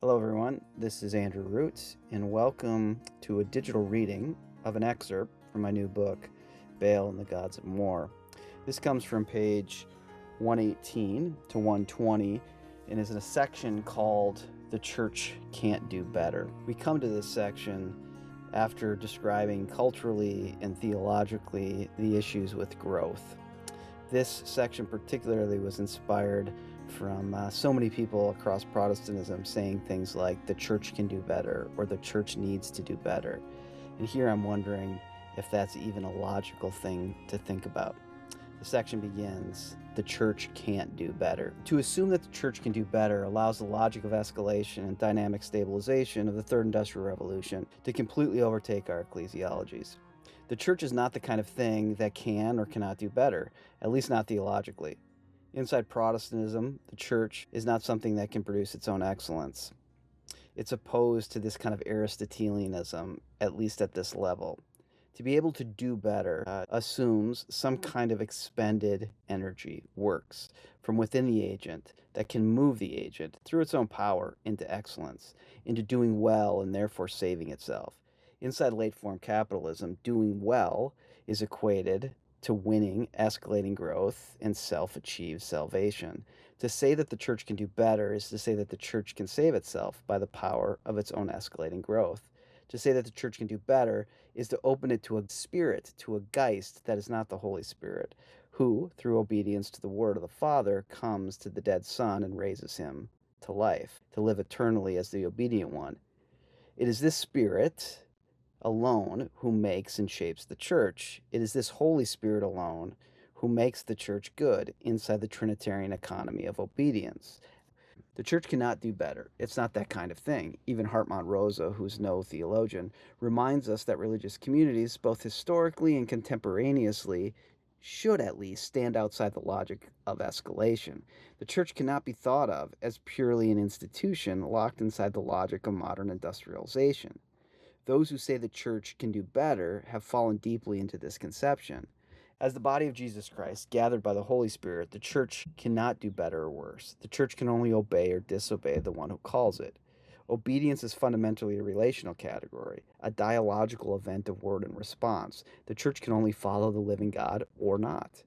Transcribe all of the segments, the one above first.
Hello, everyone. This is Andrew Roots, and welcome to a digital reading of an excerpt from my new book, Baal and the Gods of War. This comes from page 118 to 120 and is in a section called The Church Can't Do Better. We come to this section after describing culturally and theologically the issues with growth. This section particularly was inspired from so many people across Protestantism saying things like the church can do better or the church needs to do better. And here I'm wondering if that's even a logical thing to think about. The section begins, the church can't do better. To assume that the church can do better allows the logic of escalation and dynamic stabilization of the Third Industrial Revolution to completely overtake our ecclesiologies. The church is not the kind of thing that can or cannot do better, at least not theologically. Inside Protestantism, the church is not something that can produce its own excellence. It's opposed to this kind of Aristotelianism, at least at this level. To be able to do better assumes some kind of expended energy works from within the agent that can move the agent through its own power into excellence, into doing well and therefore saving itself. Inside late-form capitalism, doing well is equated to winning, escalating growth, and self-achieved salvation. To say that the church can do better is to say that the church can save itself by the power of its own escalating growth. To say that the church can do better is to open it to a spirit, to a Geist that is not the Holy Spirit, who, through obedience to the word of the Father, comes to the dead Son and raises him to life, to live eternally as the obedient one. It is this Spirit alone who makes and shapes the church. It is this Holy Spirit alone who makes the church good inside the Trinitarian economy of obedience. The church cannot do better. It's not that kind of thing. Even Hartmut Rosa, who's no theologian, reminds us that religious communities, both historically and contemporaneously, should at least stand outside the logic of escalation. The church cannot be thought of as purely an institution locked inside the logic of modern industrialization. Those who say the church can do better have fallen deeply into this conception. As the body of Jesus Christ, gathered by the Holy Spirit, the church cannot do better or worse. The church can only obey or disobey the one who calls it. Obedience is fundamentally a relational category, a dialogical event of word and response. The church can only follow the living God or not.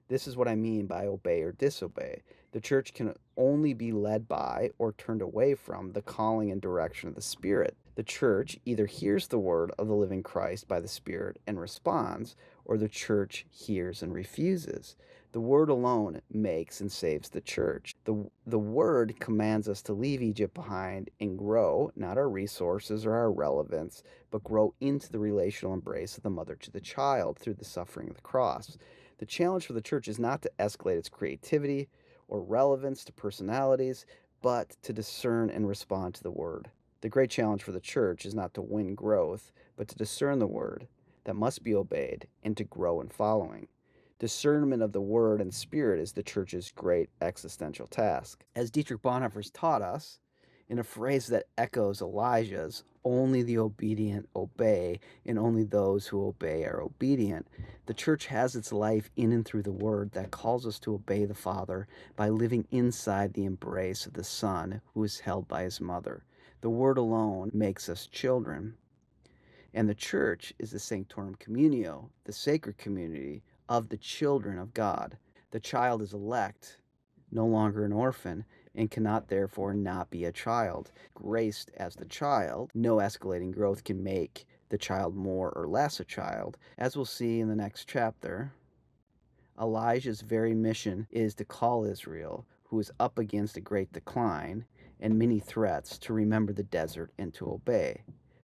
This is what I mean by obey or disobey. The church can only be led by or turned away from the calling and direction of the Spirit. The church either hears the word of the living Christ by the Spirit and responds, or the church hears and refuses. The word alone makes and saves the church. The word commands us to leave Egypt behind and grow, not our resources or our relevance, but grow into the relational embrace of the mother to the child through the suffering of the cross. The challenge for the church is not to escalate its creativity or relevance to personalities, but to discern and respond to the word. The great challenge for the church is not to win growth, but to discern the word that must be obeyed and to grow in following. Discernment of the word and spirit is the church's great existential task. As Dietrich Bonhoeffer's taught us, in a phrase that echoes Elijah's, only the obedient obey, and only those who obey are obedient. The church has its life in and through the word that calls us to obey the Father by living inside the embrace of the Son who is held by his mother. The word alone makes us children. And the church is the sanctorum communio, the sacred community of the children of God. The child is elect, no longer an orphan, and cannot therefore not be a child. Graced as the child, no escalating growth can make the child more or less a child. As we'll see in the next chapter, Elijah's very mission is to call Israel, who is up against a great decline and many threats, to remember the desert and to obey.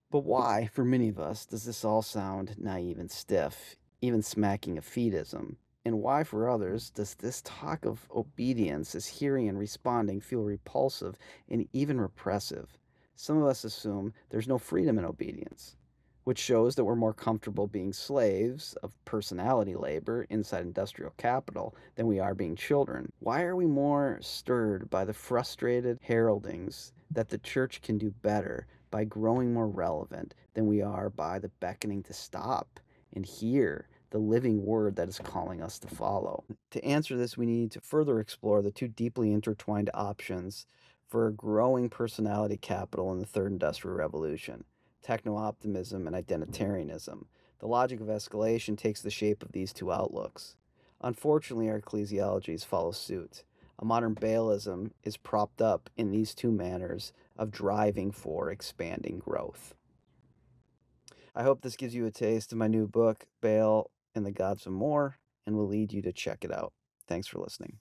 But why, for many of us, does this all sound naive and stiff, even smacking of fetism? And why, for others, does this talk of obedience as hearing and responding feel repulsive and even repressive? Some of us assume there's no freedom in obedience, which shows that we're more comfortable being slaves of personality labor inside industrial capital than we are being children. Why are we more stirred by the frustrated heraldings that the church can do better by growing more relevant than we are by the beckoning to stop and hear the living word that is calling us to follow? To answer this, we need to further explore the two deeply intertwined options for growing personality capital in the third industrial revolution, techno-optimism and identitarianism. The logic of escalation takes the shape of these two outlooks. Unfortunately, our ecclesiologies follow suit. A modern Baalism is propped up in these two manners of driving for expanding growth. I hope this gives you a taste of my new book, Baal and the Gods of More, and will lead you to check it out. Thanks for listening.